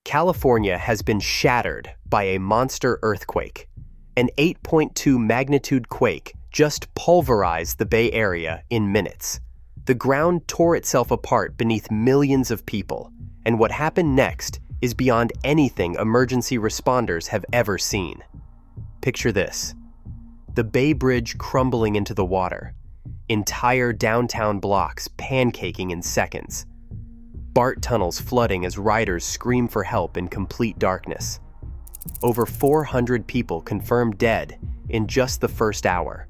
California has been shattered by a monster earthquake. An 8.2 magnitude quake just pulverized the Bay Area in minutes. The ground tore itself apart beneath millions of people, and what happened next is beyond anything emergency responders have ever seen. Picture this: the Bay Bridge crumbling into the water, entire downtown blocks pancaking in seconds, BART tunnels flooding as riders scream for help in complete darkness. Over 400 people confirmed dead in just the first hour,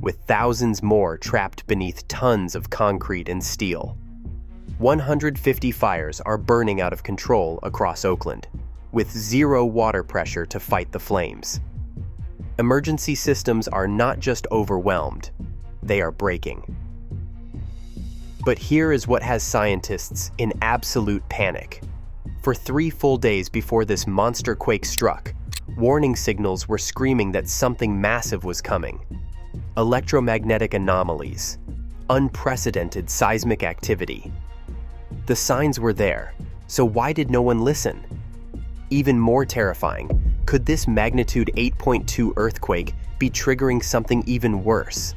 with thousands more trapped beneath tons of concrete and steel. 150 fires are burning out of control across Oakland, with zero water pressure to fight the flames. Emergency systems are not just overwhelmed, they are breaking. But here is what has scientists in absolute panic. For 3 full days before this monster quake struck, warning signals were screaming that something massive was coming. Electromagnetic anomalies, unprecedented seismic activity. The signs were there, so why did no one listen? Even more terrifying, could this magnitude 8.2 earthquake be triggering something even worse?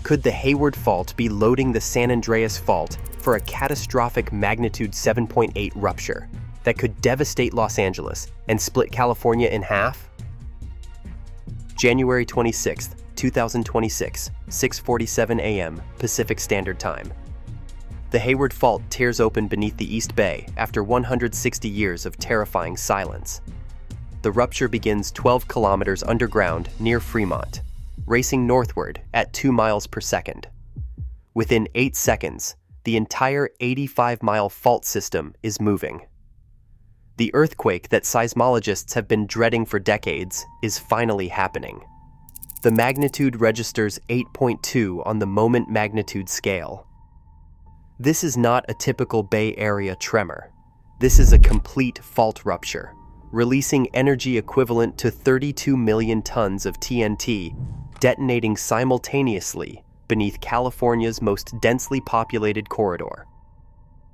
Could the Hayward Fault be loading the San Andreas Fault for a catastrophic magnitude 7.8 rupture that could devastate Los Angeles and split California in half? January 26, 2026, 6:47 a.m. Pacific Standard Time. The Hayward Fault tears open beneath the East Bay after 160 years of terrifying silence. The rupture begins 12 kilometers underground near Fremont, racing northward at 2 miles per second. Within 8 seconds, the entire 85-mile fault system is moving. The earthquake that seismologists have been dreading for decades is finally happening. The magnitude registers 8.2 on the moment magnitude scale. This is not a typical Bay Area tremor. This is a complete fault rupture, releasing energy equivalent to 32 million tons of TNT, detonating simultaneously beneath California's most densely populated corridor.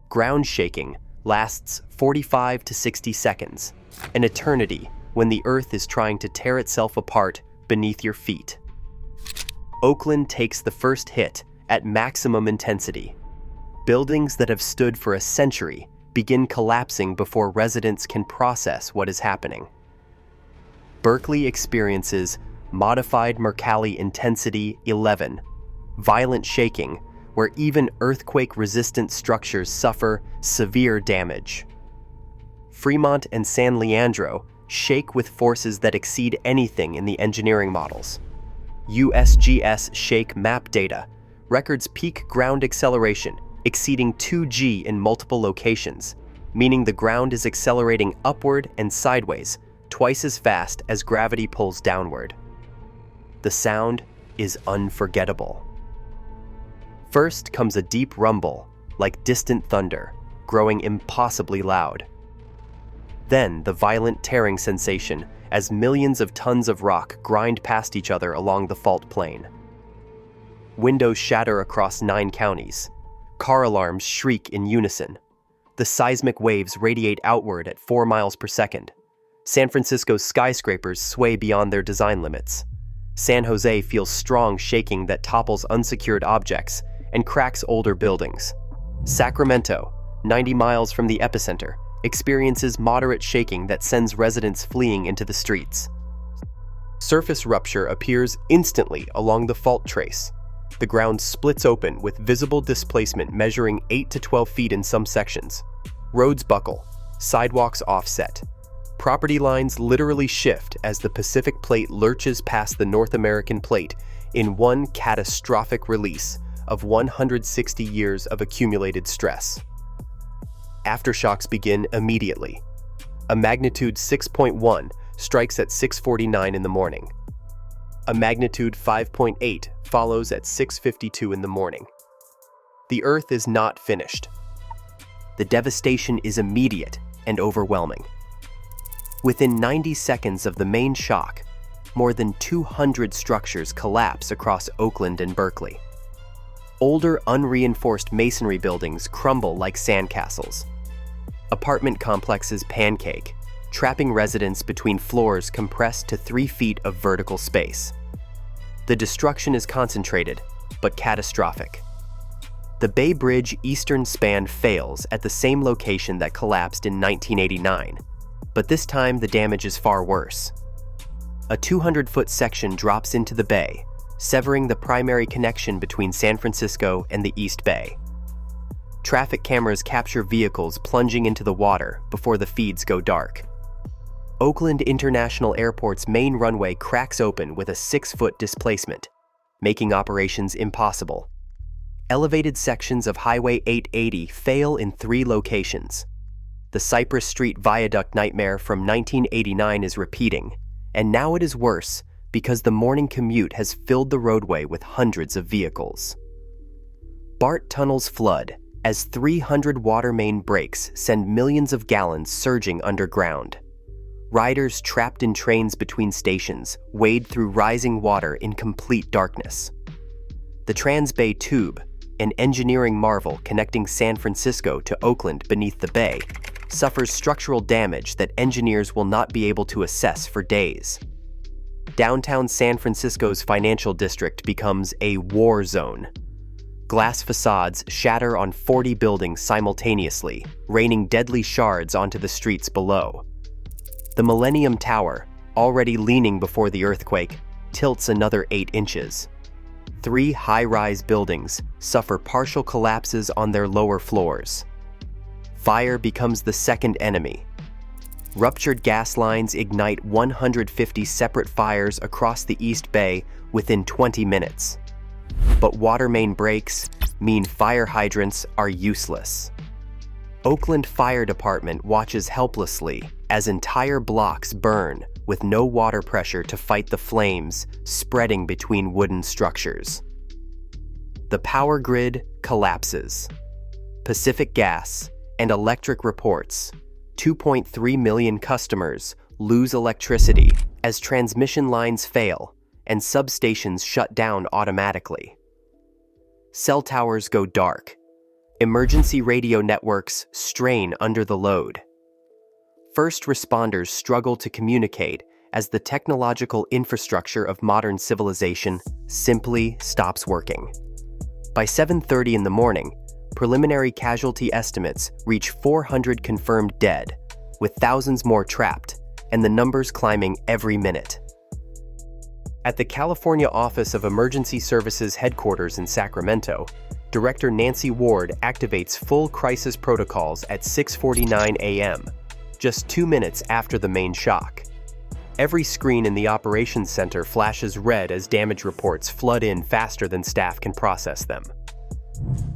Ground shaking lasts 45 to 60 seconds, an eternity when the Earth is trying to tear itself apart beneath your feet. Oakland takes the first hit at maximum intensity. Buildings that have stood for a century begin collapsing before residents can process what is happening. Berkeley experiences modified Mercalli intensity 11, violent shaking, where even earthquake-resistant structures suffer severe damage. Fremont and San Leandro shake with forces that exceed anything in the engineering models. USGS shake map data records peak ground acceleration exceeding 2G in multiple locations, meaning the ground is accelerating upward and sideways twice as fast as gravity pulls downward. The sound is unforgettable. First comes a deep rumble, like distant thunder, growing impossibly loud. Then the violent tearing sensation as millions of tons of rock grind past each other along the fault plane. Windows shatter across 9 counties. Car alarms shriek in unison. The seismic waves radiate outward at 4 miles per second. San Francisco's skyscrapers sway beyond their design limits. San Jose feels strong shaking that topples unsecured objects and cracks older buildings. Sacramento, 90 miles from the epicenter, experiences moderate shaking that sends residents fleeing into the streets. Surface rupture appears instantly along the fault trace. The ground splits open with visible displacement measuring 8 to 12 feet in some sections. Roads buckle, sidewalks offset. Property lines literally shift as the Pacific Plate lurches past the North American Plate in one catastrophic release of 160 years of accumulated stress. Aftershocks begin immediately. A magnitude 6.1 strikes at 6:49 in the morning. A magnitude 5.8 follows at 6:52 in the morning. The Earth is not finished. The devastation is immediate and overwhelming. Within 90 seconds of the main shock, more than 200 structures collapse across Oakland and Berkeley. Older, unreinforced masonry buildings crumble like sandcastles. Apartment complexes pancake, trapping residents between floors compressed to 3 feet of vertical space. The destruction is concentrated, but catastrophic. The Bay Bridge eastern span fails at the same location that collapsed in 1989, but this time the damage is far worse. A 200-foot section drops into the bay, severing the primary connection between San Francisco and the East Bay. Traffic cameras capture vehicles plunging into the water before the feeds go dark. Oakland International Airport's main runway cracks open with a 6-foot displacement, making operations impossible. Elevated sections of Highway 880 fail in 3 locations. The Cypress Street Viaduct nightmare from 1989 is repeating, and now it is worse because the morning commute has filled the roadway with hundreds of vehicles. BART tunnels flood as 300 water main breaks send millions of gallons surging underground. Riders trapped in trains between stations wade through rising water in complete darkness. The Trans-Bay Tube, an engineering marvel connecting San Francisco to Oakland beneath the bay, suffers structural damage that engineers will not be able to assess for days. Downtown San Francisco's financial district becomes a war zone. Glass facades shatter on 40 buildings simultaneously, raining deadly shards onto the streets below. The Millennium Tower, already leaning before the earthquake, tilts another 8 inches. 3 high-rise buildings suffer partial collapses on their lower floors. Fire becomes the second enemy. Ruptured gas lines ignite 150 separate fires across the East Bay within 20 minutes. But water main breaks mean fire hydrants are useless. Oakland Fire Department watches helplessly as entire blocks burn with no water pressure to fight the flames spreading between wooden structures. The power grid collapses. Pacific Gas and Electric reports 2.3 million customers lose electricity as transmission lines fail and substations shut down automatically. Cell towers go dark. Emergency radio networks strain under the load. First responders struggle to communicate as the technological infrastructure of modern civilization simply stops working. By 7:30 in the morning, preliminary casualty estimates reach 400 confirmed dead, with thousands more trapped, and the numbers climbing every minute. At the California Office of Emergency Services headquarters in Sacramento, Director Nancy Ward activates full crisis protocols at 6:49 a.m., just 2 minutes after the main shock. Every screen in the operations center flashes red as damage reports flood in faster than staff can process them.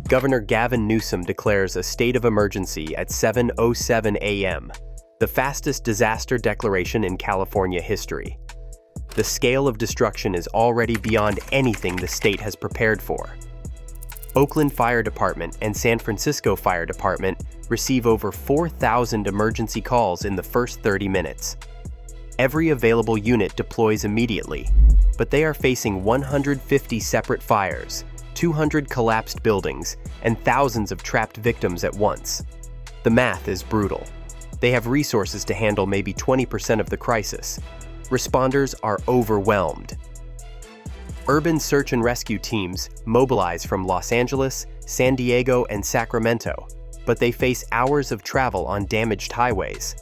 Governor Gavin Newsom declares a state of emergency at 7:07 a.m., the fastest disaster declaration in California history. The scale of destruction is already beyond anything the state has prepared for. Oakland Fire Department and San Francisco Fire Department receive over 4,000 emergency calls in the first 30 minutes. Every available unit deploys immediately, but they are facing 150 separate fires, 200 collapsed buildings, and thousands of trapped victims at once. The math is brutal. They have resources to handle maybe 20% of the crisis. Responders are overwhelmed. Urban search and rescue teams mobilize from Los Angeles, San Diego, and Sacramento, but they face hours of travel on damaged highways.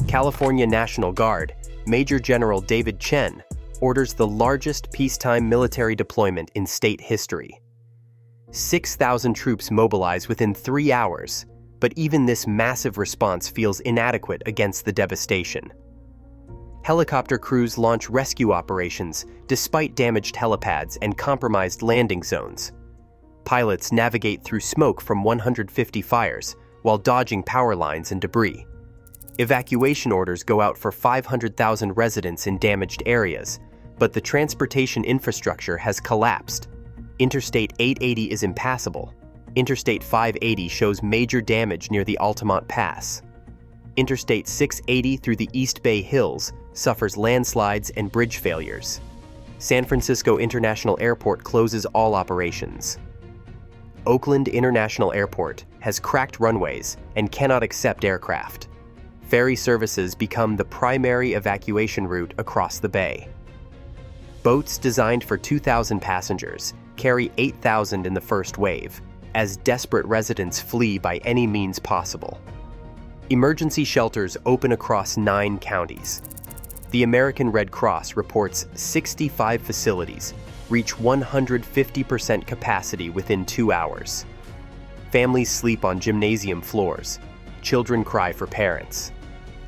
California National Guard Major General David Chen orders the largest peacetime military deployment in state history. 6,000 troops mobilize within 3 hours, but even this massive response feels inadequate against the devastation. Helicopter crews launch rescue operations despite damaged helipads and compromised landing zones. Pilots navigate through smoke from 150 fires while dodging power lines and debris. Evacuation orders go out for 500,000 residents in damaged areas, but the transportation infrastructure has collapsed. Interstate 880 is impassable. Interstate 580 shows major damage near the Altamont Pass. Interstate 680 through the East Bay Hills suffers landslides and bridge failures. San Francisco International Airport closes all operations. Oakland International Airport has cracked runways and cannot accept aircraft. Ferry services become the primary evacuation route across the bay. Boats designed for 2,000 passengers carry 8,000 in the first wave, as desperate residents flee by any means possible. Emergency shelters open across 9 counties. The American Red Cross reports 65 facilities reach 150% capacity within 2 hours. Families sleep on gymnasium floors. Children cry for parents.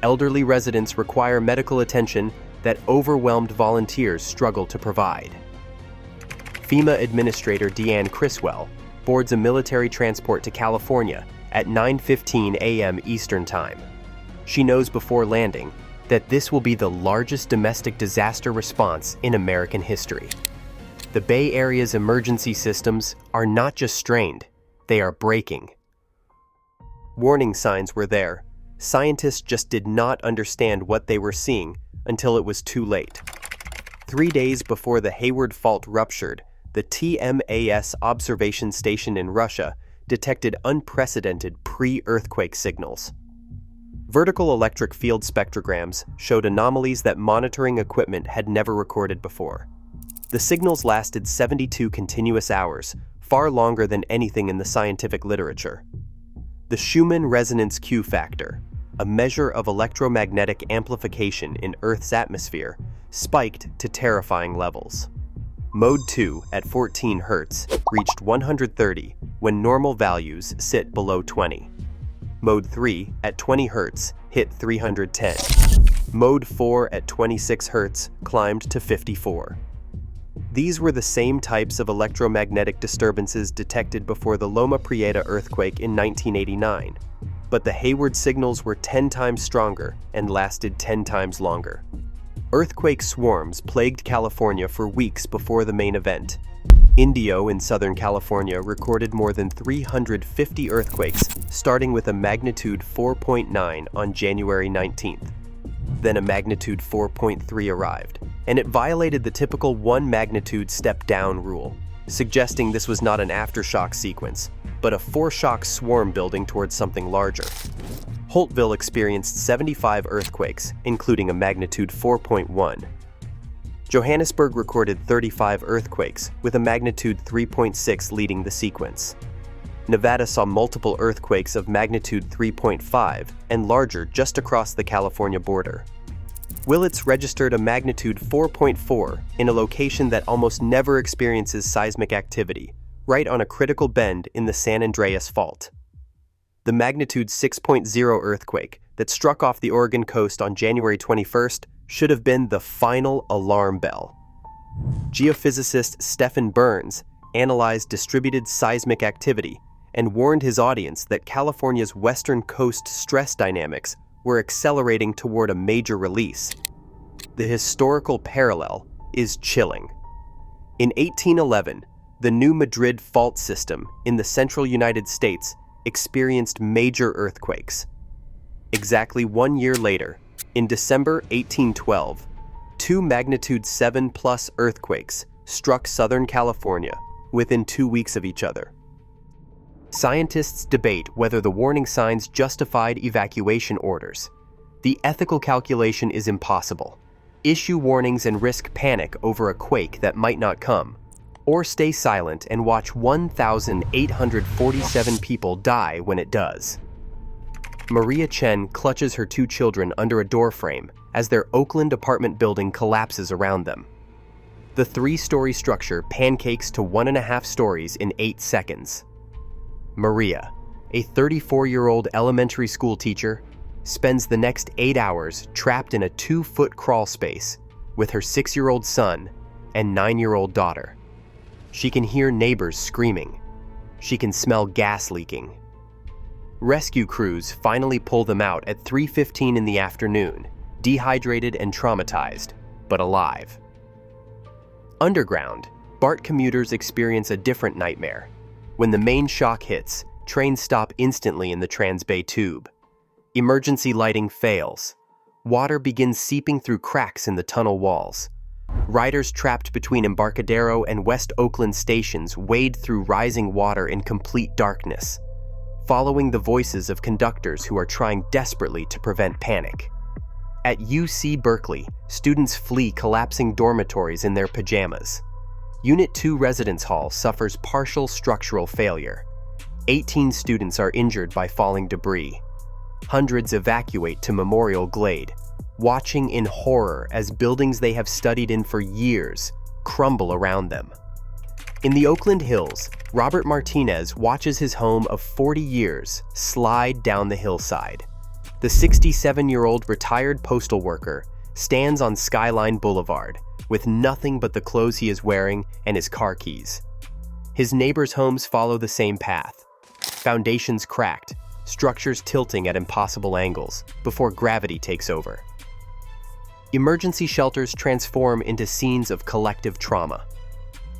Elderly residents require medical attention that overwhelmed volunteers struggle to provide. FEMA Administrator Deanne Criswell boards a military transport to California at 9:15 a.m. Eastern Time. She knows before landing that this will be the largest domestic disaster response in American history. The Bay Area's emergency systems are not just strained, they are breaking. Warning signs were there. Scientists just did not understand what they were seeing until it was too late. 3 days before the Hayward Fault ruptured, the TMAS observation station in Russia detected unprecedented pre-earthquake signals. Vertical electric field spectrograms showed anomalies that monitoring equipment had never recorded before. The signals lasted 72 continuous hours, far longer than anything in the scientific literature. The Schumann resonance Q factor, a measure of electromagnetic amplification in Earth's atmosphere, spiked to terrifying levels. Mode 2 at 14 Hz reached 130 when normal values sit below 20. Mode 3 at 20 Hz hit 310. Mode 4 at 26 Hz climbed to 54. These were the same types of electromagnetic disturbances detected before the Loma Prieta earthquake in 1989, but the Hayward signals were 10 times stronger and lasted 10 times longer. Earthquake swarms plagued California for weeks before the main event. Indio in Southern California recorded more than 350 earthquakes, starting with a magnitude 4.9 on January 19th. Then a magnitude 4.3 arrived, and it violated the typical 1 magnitude step-down rule, suggesting this was not an aftershock sequence, but a foreshock swarm building towards something larger. Holtville experienced 75 earthquakes, including a magnitude 4.1. Johannesburg recorded 35 earthquakes, with a magnitude 3.6 leading the sequence. Nevada saw multiple earthquakes of magnitude 3.5 and larger just across the California border. Willits registered a magnitude 4.4 in a location that almost never experiences seismic activity, right on a critical bend in the San Andreas Fault. The magnitude 6.0 earthquake that struck off the Oregon coast on January 21st should have been the final alarm bell. Geophysicist Stephen Burns analyzed distributed seismic activity and warned his audience that California's western coast stress dynamics were accelerating toward a major release. The historical parallel is chilling. In 1811, the New Madrid fault system in the central United States experienced major earthquakes. Exactly 1 year later, in December 1812, 2 magnitude 7+ earthquakes struck Southern California within 2 weeks of each other. Scientists debate whether the warning signs justified evacuation orders. The ethical calculation is impossible. Issue warnings and risk panic over a quake that might not come, or stay silent and watch 1,847 people die when it does. Maria Chen clutches her 2 children under a doorframe as their Oakland apartment building collapses around them. The 3-story structure pancakes to 1.5 stories in 8 seconds. Maria, a 34-year-old elementary school teacher, spends the next 8 hours trapped in a 2-foot crawl space with her 6-year-old son and 9-year-old daughter. She can hear neighbors screaming. She can smell gas leaking. Rescue crews finally pull them out at 3:15 in the afternoon, dehydrated and traumatized, but alive. Underground, BART commuters experience a different nightmare. When the main shock hits, trains stop instantly in the Transbay Tube. Emergency lighting fails. Water begins seeping through cracks in the tunnel walls. Riders trapped between Embarcadero and West Oakland stations wade through rising water in complete darkness. following the voices of conductors who are trying desperately to prevent panic. At UC Berkeley, students flee collapsing dormitories in their pajamas. Unit 2 Residence Hall suffers partial structural failure. 18 students are injured by falling debris. Hundreds evacuate to Memorial Glade, watching in horror as buildings they have studied in for years crumble around them. In the Oakland Hills, Robert Martinez watches his home of 40 years slide down the hillside. The 67-year-old retired postal worker stands on Skyline Boulevard with nothing but the clothes he is wearing and his car keys. His neighbors' homes follow the same path. Foundations cracked, structures tilting at impossible angles before gravity takes over. Emergency shelters transform into scenes of collective trauma.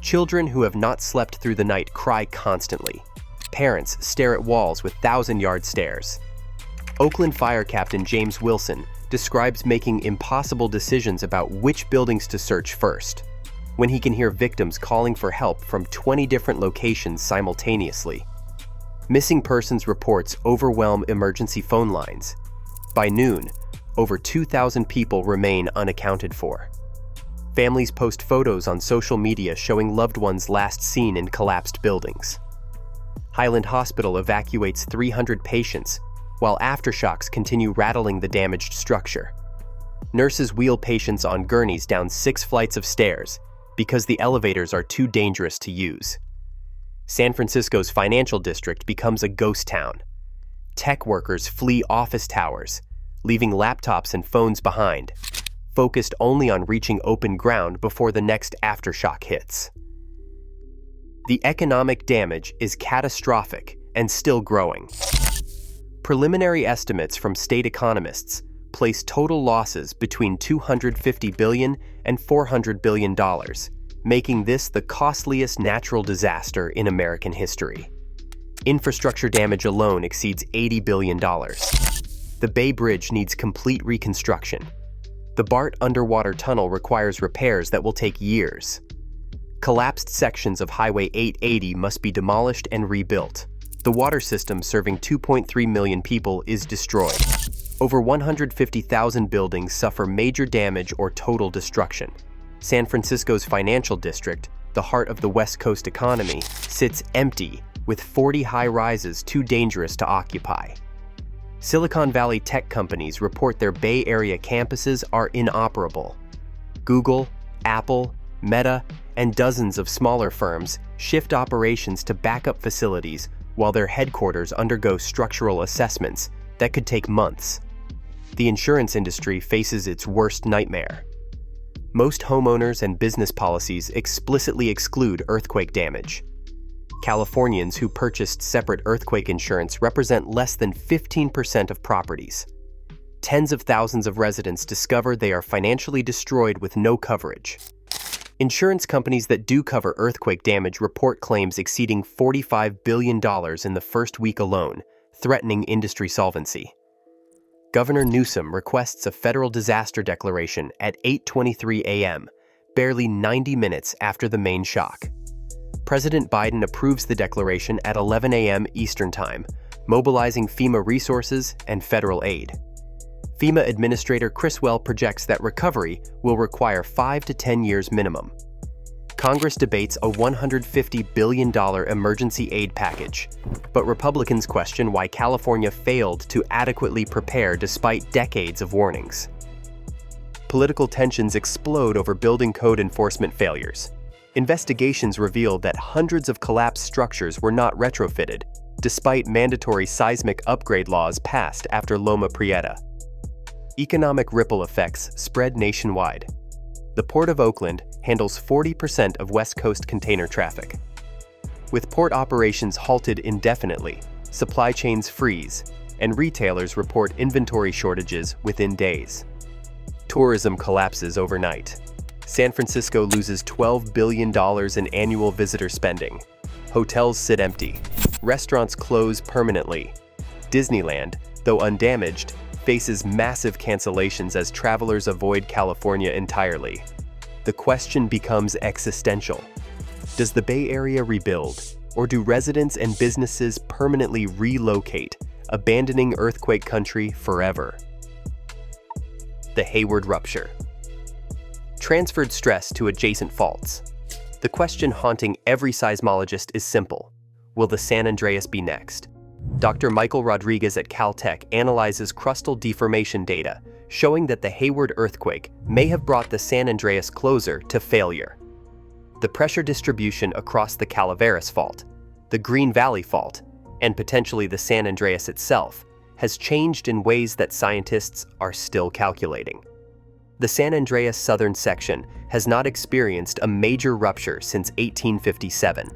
Children who have not slept through the night cry constantly. Parents stare at walls with 1,000-yard stares. Oakland Fire Captain James Wilson describes making impossible decisions about which buildings to search first, when he can hear victims calling for help from 20 different locations simultaneously. Missing persons reports overwhelm emergency phone lines. By noon, over 2,000 people remain unaccounted for. Families post photos on social media showing loved ones last seen in collapsed buildings. Highland Hospital evacuates 300 patients, while aftershocks continue rattling the damaged structure. Nurses wheel patients on gurneys down 6 flights of stairs because the elevators are too dangerous to use. San Francisco's financial district becomes a ghost town. Tech workers flee office towers, leaving laptops and phones behind, focused only on reaching open ground before the next aftershock hits. The economic damage is catastrophic and still growing. Preliminary estimates from state economists place total losses between $250 billion and $400 billion, making this the costliest natural disaster in American history. Infrastructure damage alone exceeds $80 billion. The Bay Bridge needs complete reconstruction. The BART underwater tunnel requires repairs that will take years. Collapsed sections of Highway 880 must be demolished and rebuilt. The water system serving 2.3 million people is destroyed. Over 150,000 buildings suffer major damage or total destruction. San Francisco's financial district, the heart of the West Coast economy, sits empty with 40 high-rises too dangerous to occupy. Silicon Valley tech companies report their Bay Area campuses are inoperable. Google, Apple, Meta, and dozens of smaller firms shift operations to backup facilities while their headquarters undergo structural assessments that could take months. The insurance industry faces its worst nightmare. Most homeowners and business policies explicitly exclude earthquake damage. Californians who purchased separate earthquake insurance represent less than 15% of properties. Tens of thousands of residents discover they are financially destroyed with no coverage. Insurance companies that do cover earthquake damage report claims exceeding $45 billion in the first week alone, threatening industry solvency. Governor Newsom requests a federal disaster declaration at 8:23 a.m., barely 90 minutes after the main shock. President Biden approves the declaration at 11 a.m. Eastern Time, mobilizing FEMA resources and federal aid. FEMA Administrator Chris Well projects that recovery will require 5 to 10 years minimum. Congress debates a $150 billion emergency aid package, but Republicans question why California failed to adequately prepare despite decades of warnings. Political tensions explode over building code enforcement failures. Investigations revealed that hundreds of collapsed structures were not retrofitted, despite mandatory seismic upgrade laws passed after Loma Prieta. Economic ripple effects spread nationwide. The Port of Oakland handles 40% of West Coast container traffic. With port operations halted indefinitely, supply chains freeze, and retailers report inventory shortages within days. Tourism collapses overnight. San Francisco loses $12 billion in annual visitor spending. Hotels sit empty. Restaurants close permanently. Disneyland, though undamaged, faces massive cancellations as travelers avoid California entirely. The question becomes existential. Does the Bay Area rebuild, Or do residents and businesses permanently relocate, abandoning earthquake country forever? The Hayward rupture. Transferred stress to adjacent faults. The question haunting every seismologist is simple. Will the San Andreas be next? Dr. Michael Rodriguez at Caltech analyzes crustal deformation data, showing that the Hayward earthquake may have brought the San Andreas closer to failure. The pressure distribution across the Calaveras Fault, the Green Valley Fault, and potentially the San Andreas itself has changed in ways that scientists are still calculating. The San Andreas southern section has not experienced a major rupture since 1857.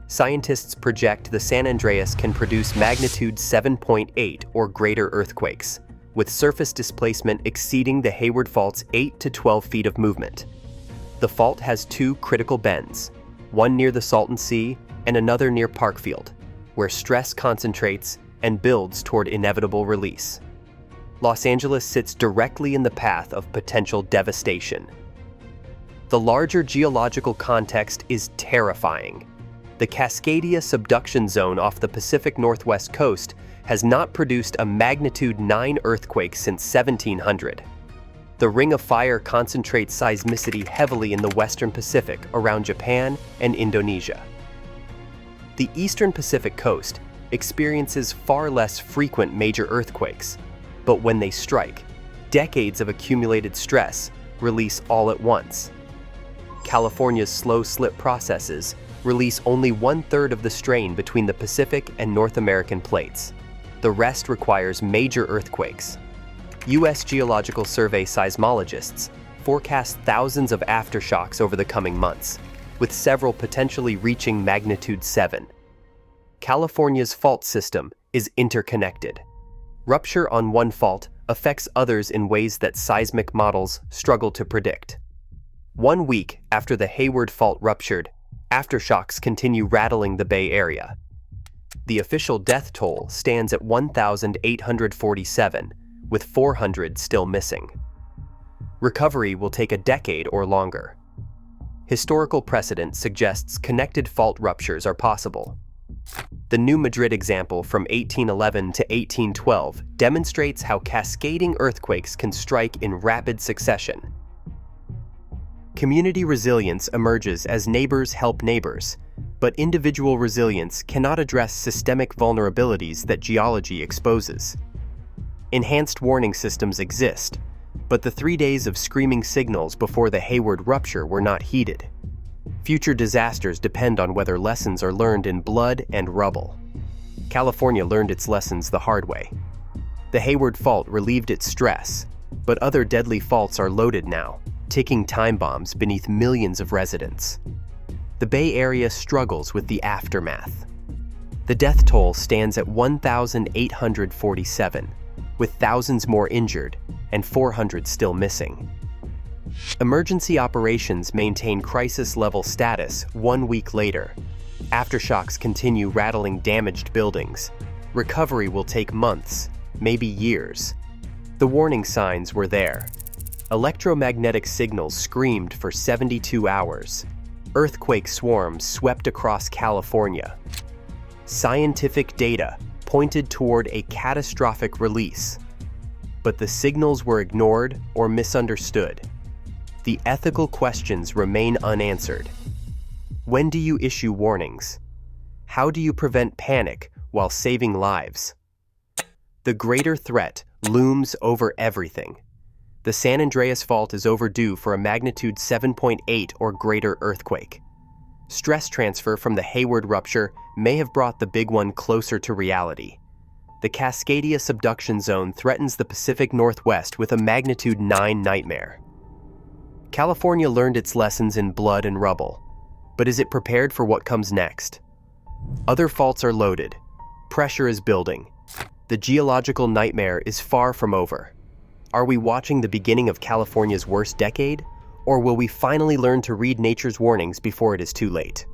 Scientists project the San Andreas can produce magnitude 7.8 or greater earthquakes, with surface displacement exceeding the Hayward Fault's 8 to 12 feet of movement. The fault has two critical bends, one near the Salton Sea and another near Parkfield, where stress concentrates and builds toward inevitable release. Los Angeles sits directly in the path of potential devastation. The larger geological context is terrifying. The Cascadia subduction zone off the Pacific Northwest coast has not produced a magnitude 9 earthquake since 1700. The Ring of Fire concentrates seismicity heavily in the Western Pacific around Japan and Indonesia. The Eastern Pacific coast experiences far less frequent major earthquakes, but when they strike, decades of accumulated stress release all at once. California's slow slip processes release only 1/3 of the strain between the Pacific and North American plates. The rest requires major earthquakes. U.S. Geological Survey seismologists forecast thousands of aftershocks over the coming months, with several potentially reaching magnitude 7. California's fault system is interconnected. Rupture on one fault affects others in ways that seismic models struggle to predict. 1 week after the Hayward Fault ruptured, aftershocks continue rattling the Bay Area. The official death toll stands at 1,847, with 400 still missing. Recovery will take a decade or longer. Historical precedent suggests connected fault ruptures are possible. The New Madrid example from 1811 to 1812 demonstrates how cascading earthquakes can strike in rapid succession. Community resilience emerges as neighbors help neighbors, but individual resilience cannot address systemic vulnerabilities that geology exposes. Enhanced warning systems exist, but the 3 days of screaming signals before the Hayward rupture were not heeded. Future disasters depend on whether lessons are learned in blood and rubble. California learned its lessons the hard way. The Hayward Fault relieved its stress, but other deadly faults are loaded now, ticking time bombs beneath millions of residents. The Bay Area struggles with the aftermath. The death toll stands at 1,847, with thousands more injured and 400 still missing. Emergency operations maintain crisis-level status 1 week later. Aftershocks continue rattling damaged buildings. Recovery will take months, maybe years. The warning signs were there. Electromagnetic signals screamed for 72 hours. Earthquake swarms swept across California. Scientific data pointed toward a catastrophic release. But the signals were ignored or misunderstood. The ethical questions remain unanswered. When do you issue warnings? How do you prevent panic while saving lives? The greater threat looms over everything. The San Andreas Fault is overdue for a magnitude 7.8 or greater earthquake. Stress transfer from the Hayward rupture may have brought the big one closer to reality. The Cascadia subduction zone threatens the Pacific Northwest with a magnitude 9 nightmare. California learned its lessons in blood and rubble, but is it prepared for what comes next? Other faults are loaded. Pressure is building. The geological nightmare is far from over. Are we watching the beginning of California's worst decade, or will we finally learn to read nature's warnings before it is too late?